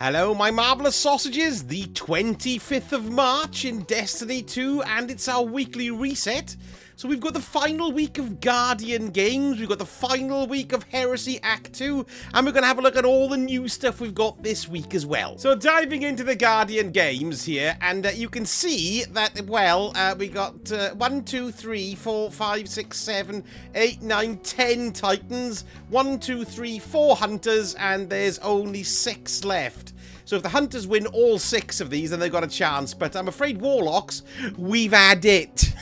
Hello, my marvellous sausages, the 25th of March in Destiny 2, and it's our weekly reset. So we've got the final week of Guardian games, we've got the final week of Heresy Act 2, and we're going to have a look at all the new stuff we've got this week as well. So diving into the Guardian games here, and you can see that, well, we got 1, 2, 3, 4, 5, 6, 7, 8, 9, 10 Titans, 1, 2, 3, 4 Hunters, and there's only 6 left. So if the Hunters win all 6 of these, then they've got a chance. But I'm afraid Warlocks, we've had it.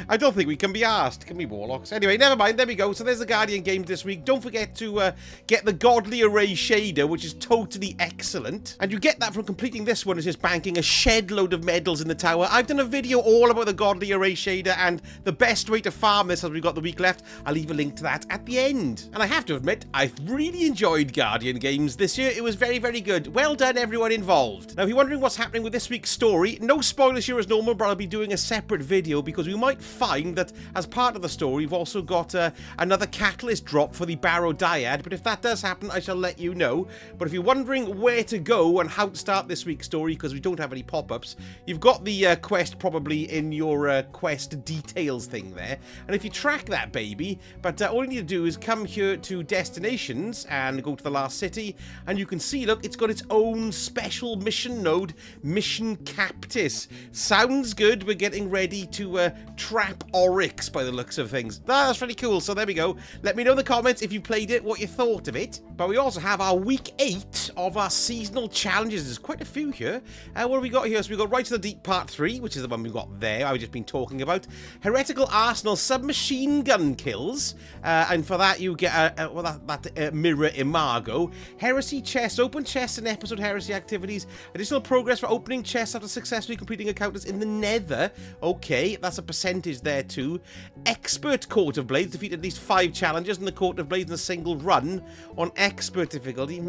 I don't think we can be asked, can we, Warlocks? Anyway, never mind. There we go. So there's the Guardian games this week. Don't forget to get the Godly Array shader, which is totally excellent. And you get that from completing this one. It's just banking a shed load of medals in the tower. I've done a video all about the Godly Array shader and the best way to farm this as we've got the week left. I'll leave a link to that at the end. And I have to admit, I've really enjoyed Guardian games this year. It was very, very good. Well done, everyone involved. Now, if you're wondering what's happening with this week's story, no spoilers here as normal, but I'll be doing a separate video because we might find that as part of the story, we've also got another catalyst drop for the Barrow Dyad, but if that does happen, I shall let you know. But if you're wondering where to go and how to start this week's story, because we don't have any pop-ups, you've got the quest probably in your quest details thing there. And if you track that baby, but all you need to do is come here to destinations and go to the last city, and you can see, look, it's got its own special mission node, Mission Captis. Sounds good. We're getting ready to trap Oryx by the looks of things. That's really cool. So there we go. Let me know in the comments if you played it, what you thought of it. But we also have our week 8 of our seasonal challenges. There's quite a few here. What have we got here? So we've got Right to the Deep Part 3, which is the one we've got there. I've just been talking about. Heretical Arsenal submachine gun kills. And for that, you get that mirror imago. Heresy chests, open chests in episode Heresy activities. Additional progress for opening chests after successfully completing encounters in the Nether. Okay, that's a percentage there too. Expert Court of Blades. Defeat at least 5 challenges in the Court of Blades in a single run on expert difficulty.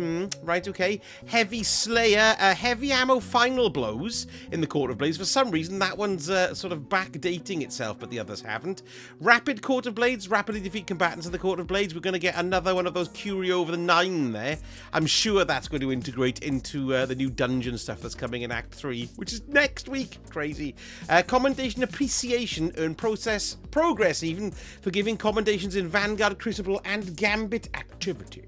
Right, okay. Heavy Slayer. Heavy ammo final blows in the Court of Blades. For some reason, that one's sort of backdating itself, but the others haven't. Rapid Court of Blades. Rapidly defeat combatants in the Court of Blades. We're going to get another one of those Curio over the 9 there. I'm sure that's going to integrate into the new dungeon stuff that's coming in Act 3, which is next week. Crazy. Commendation Appreciation. Earn progress even for giving commendations in Vanguard, Crucible, and Gambit activities.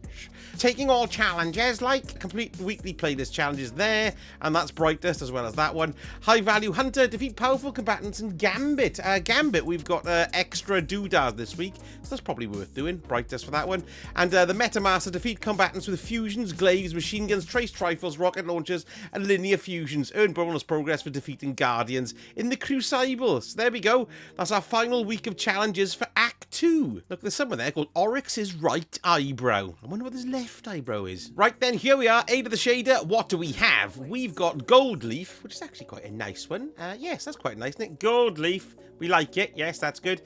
Taking all challenges, like complete weekly playlist challenges there, and that's Brightest as well as that one. High Value Hunter. Defeat powerful combatants in Gambit. Gambit, we've got extra doodads this week, so that's probably worth doing. Brightest for that one. And the Metamaster. Defeat combatants with fusions, glaives, machine guns, trace rifles, rocket launchers, and linear fusions. Earn bonus progress for defeating Guardians in the Crucibles. There we go. That's our final week of challenges for Act 2. Look, there's someone there called Oryx's right eyebrow. I wonder what his left eyebrow is. Right then, here we are. Aid of the Shader. What do we have? We've got Gold Leaf, which is actually quite a nice one. Yes, that's quite nice, isn't it? Gold Leaf. We like it. Yes, that's good.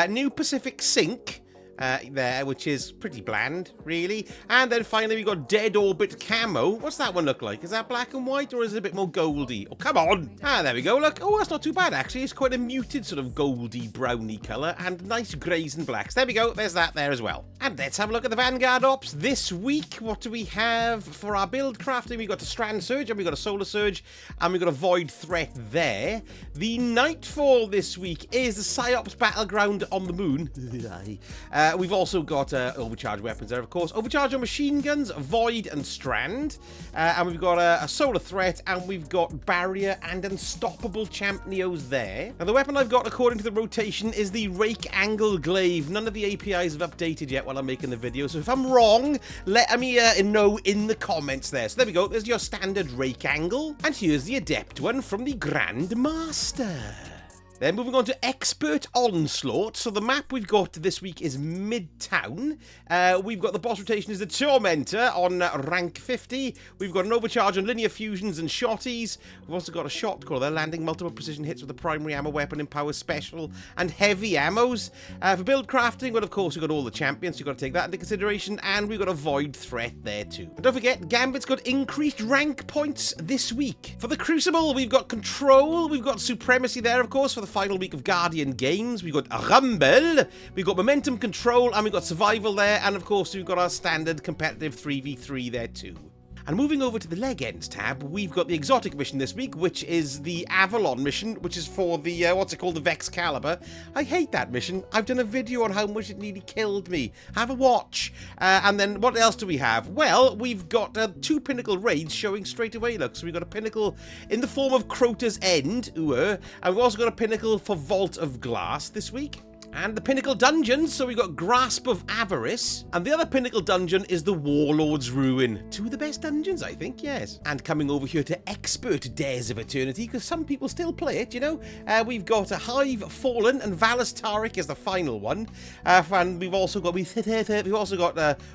New Pacific Sink. There, which is pretty bland, really. And then finally we got Dead Orbit Camo. What's that one look like? Is that black and white, or is it a bit more goldy? Oh, come on! There we go, look. Oh, that's not too bad, actually. It's quite a muted sort of goldy browny colour, and nice greys and blacks. There we go, there's that there as well. And let's have a look at the Vanguard Ops this week. What do we have for our build crafting? We've got a Strand Surge, and we've got a Solar Surge, and we've got a Void Threat there. The Nightfall this week is the Psyops Battleground on the moon. We've also got overcharged weapons there, of course. Overcharged on machine guns, Void and Strand. And we've got a Solar Threat, and we've got Barrier and Unstoppable Champ Neos there. Now, the weapon I've got, according to the rotation, is the Rake Angle Glaive. None of the APIs have updated yet while I'm making the video, so if I'm wrong, let me know in the comments there. So there we go. There's your standard Rake Angle. And here's the Adept one from the Grand Master. Then moving on to Expert Onslaught. So the map we've got this week is Midtown. We've got the boss rotation is the Tormentor on rank 50. We've got an overcharge on linear fusions and shotties. We've also got a shot caller landing multiple precision hits with the primary ammo weapon, empower special and heavy ammos. For build crafting, well, of course, we've got all the champions. So you've got to take that into consideration. And we've got a Void Threat there too. And don't forget, Gambit's got increased rank points this week. For the Crucible, we've got Control. We've got Supremacy there, of course, for the final week of Guardian games. We've got Rumble, we've got Momentum Control, and we've got Survival there, and of course we've got our standard competitive 3v3 there too. And moving over to the leg ends tab, we've got the exotic mission this week, which is the Avalon mission, which is for the, what's it called, the Vex Caliber. I hate that mission. I've done a video on how much it nearly killed me. Have a watch. And then what else do we have? Well, we've got 2 pinnacle raids showing straight away, look. So we've got a pinnacle in the form of Crota's End, and we've also got a pinnacle for Vault of Glass this week. And the pinnacle dungeons, so we've got Grasp of Avarice, and the other pinnacle dungeon is the Warlord's Ruin. 2 of the best dungeons, I think, yes. And coming over here to Expert Dares of Eternity, because some people still play it, you know. We've got a Hive Fallen, and Valus Taric is the final one. And we've also got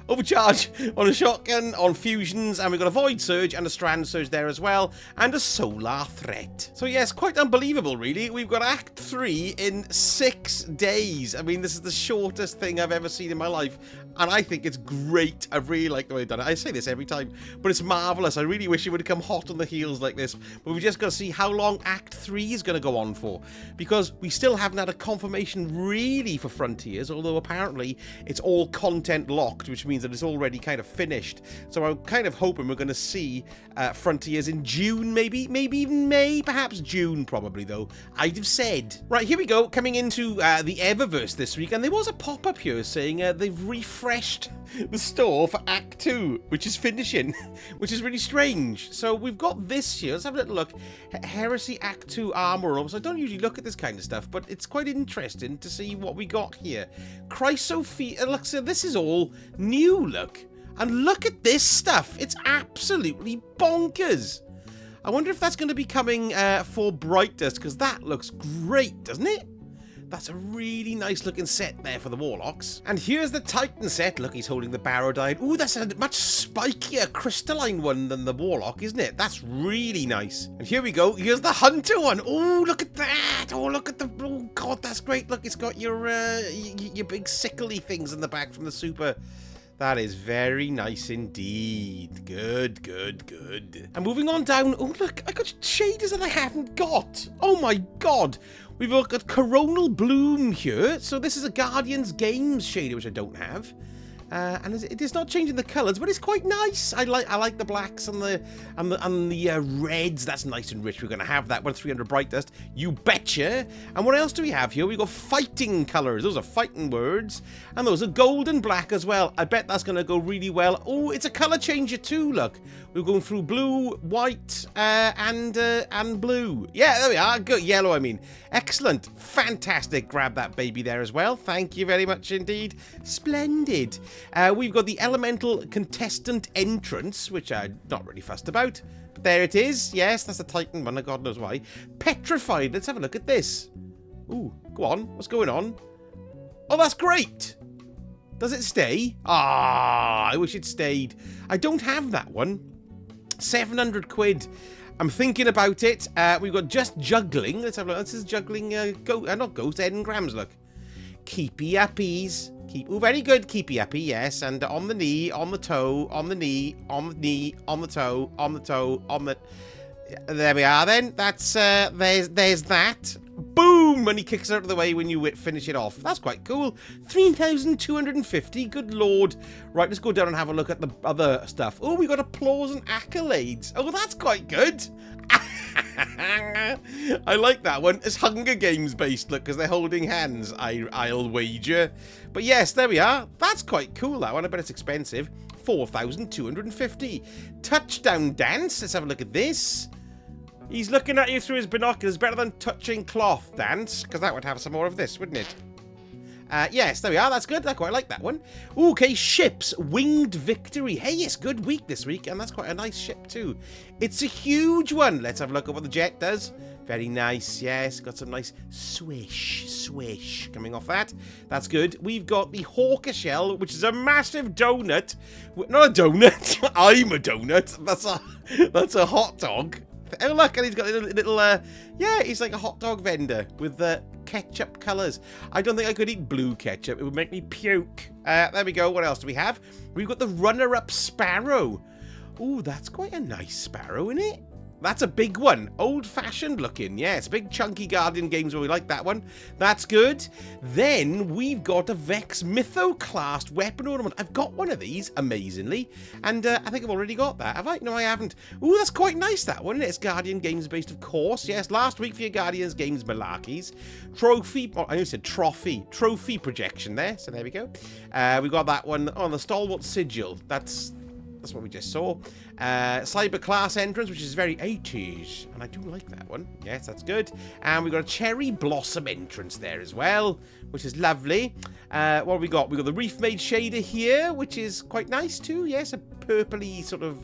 Overcharge on a Shotgun, on Fusions, and we've got a Void Surge and a Strand Surge there as well, and a Solar Threat. So yes, quite unbelievable, really. We've got Act 3 in 6 days. I mean, this is the shortest thing I've ever seen in my life, and I think it's great. I really like the way they've done it. I say this every time, but it's marvellous. I really wish it would have come hot on the heels like this, but we've just got to see how long Act 3 is going to go on for, because we still haven't had a confirmation really for Frontiers, although apparently it's all content locked, which means that it's already kind of finished. So I'm kind of hoping we're going to see Frontiers in June, maybe even May, perhaps June probably, though. I'd have said. Right, here we go, coming into the Eververse this week, and there was a pop-up here saying they've refreshed the store for Act 2, which is finishing, which is really strange. So we've got this here. Let's have a little look. Heresy Act 2 Armor Room. So I don't usually look at this kind of stuff, but it's quite interesting to see what we got here. Chrysophia. Look, so this is all new, look. And look at this stuff. It's absolutely bonkers. I wonder if that's going to be coming for Bright Dust, because that looks great, doesn't it? That's a really nice looking set there for the Warlocks. And here's the Titan set. Look, he's holding the Barodide. Ooh, that's a much spikier crystalline one than the Warlock, isn't it? That's really nice. And here we go. Here's the Hunter one. Oh, look at that. Oh, look at the... Oh, God, that's great. Look, it's got your big sickly things in the back from the Super. That is very nice indeed. Good, good, good. And moving on down. Oh, look, I got shaders that I haven't got. Oh, my God. We've got Coronal Bloom here. So this is a Guardians Games shader, which I don't have. And it is not changing the colours, but it's quite nice. I like the blacks and the reds. That's nice and rich. We're going to have that one. 300 Bright Dust. You betcha. And what else do we have here? We've got fighting colours. Those are fighting words. And those are gold and black as well. I bet that's going to go really well. Oh, it's a colour changer too, look. We're going through blue, white, and blue. Yeah, there we are. Good. Yellow, I mean. Excellent. Fantastic. Grab that baby there as well. Thank you very much indeed. Splendid. We've got the Elemental Contestant Entrance, which I'm not really fussed about. But there it is. Yes, that's a Titan one. God knows why. Petrified. Let's have a look at this. Ooh, go on. What's going on? Oh, that's great. Does it stay? Ah, I wish it stayed. I don't have that one. 700 quid. I'm thinking about it. We've got just juggling. Let's have a look. This is juggling, not ghost, engrams, look. Keepy uppies. Oh, very good, keepy uppy, yes. And on the knee, on the toe, on the knee, on the knee, on the toe, on the toe, on the... There we are then. That's, there's that. Boom! And he kicks it out of the way when you finish it off. That's quite cool. 3,250. Good lord. Right, let's go down and have a look at the other stuff. Oh, we got applause and accolades. Oh, that's quite good. I like that one. It's Hunger Games based, look, because they're holding hands, I'll wager. But yes, there we are. That's quite cool, that one. I bet it's expensive. 4,250. Touchdown dance. Let's have a look at this. He's looking at you through his binoculars. Better than touching cloth dance, because that would have some more of this, wouldn't it? Yes, there we are. That's good. I quite like that one. Ooh, okay, ships. Winged Victory. Hey, it's good week this week, and that's quite a nice ship too. It's a huge one. Let's have a look at what the jet does. Very nice, yes. Got some nice swish coming off that. That's good. We've got the Hawker Shell, which is a massive donut. Not a donut. I'm a donut. That's a hot dog. Oh, look, and he's got a little yeah, he's like a hot dog vendor with ketchup colours. I don't think I could eat blue ketchup. It would make me puke. There we go. What else do we have? We've got the runner-up Sparrow. Ooh, that's quite a nice Sparrow, isn't it? That's a big one. Old-fashioned looking. Yes, big chunky Guardian games where we like that one. That's good. Then we've got a Vex Mytho-classed weapon ornament. I've got one of these, amazingly. And I think I've already got that. Have I? No, I haven't. Ooh, that's quite nice, that one. It's Guardian games based, of course. Yes, last week for your Guardians games malarkeys. Trophy. Oh, I almost said trophy. Trophy projection there. So there we go. We got that one on the Stalwart Sigil. That's what we just saw. Cyber class entrance, which is very 80s. And I do like that one. Yes, that's good. And we got a cherry blossom entrance there as well, which is lovely. What have we got? We got the Reef Made shader here, which is quite nice too. Yes, a purpley sort of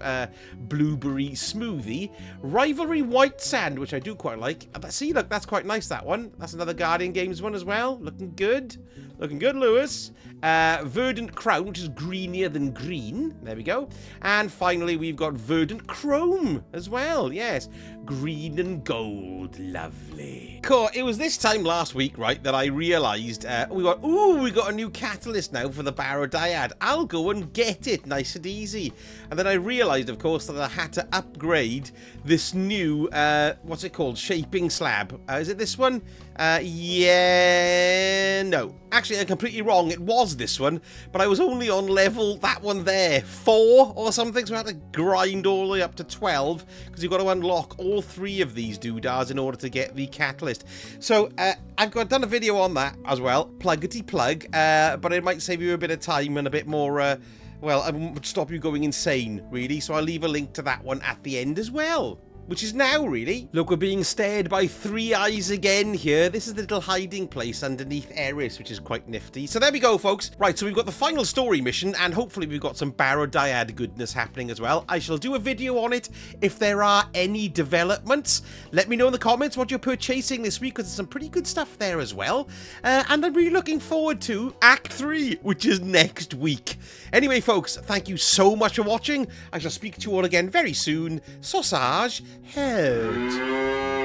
blueberry smoothie. Rivalry White Sand, which I do quite like. See, look, that's quite nice, that one. That's another Guardian Games one as well. Looking good. Looking good, Lewis. Verdant Crown, which is greenier than green. There we go. And finally, we've got Verdant Chrome as well. Yes. Green and gold. Lovely. Cool. It was this time last week, right, that I realised we got a new catalyst now for the Barodiad. I'll go and get it nice and easy. And then I realised, of course, that I had to upgrade this new, what's it called? Shaping slab. Is it this one? Yeah, no. Actually, I'm completely wrong. It was this one, but I was only on level, that one there, 4 or something, so I had to grind all the way up to 12, because you've got to unlock all 3 of these doodads in order to get the catalyst. So, I've done a video on that as well, pluggety plug, but it might save you a bit of time and a bit more, well, it would stop you going insane, really, so I'll leave a link to that one at the end as well. Which is now, really. Look, we're being stared by 3 eyes again here. This is the little hiding place underneath Eris, which is quite nifty. So there we go, folks. Right, so we've got the final story mission, and hopefully we've got some Barodiad goodness happening as well. I shall do a video on it if there are any developments. Let me know in the comments what you're purchasing this week, because there's some pretty good stuff there as well. And I'm really looking forward to Act 3, which is next week. Anyway, folks, thank you so much for watching. I shall speak to you all again very soon. Sausage out.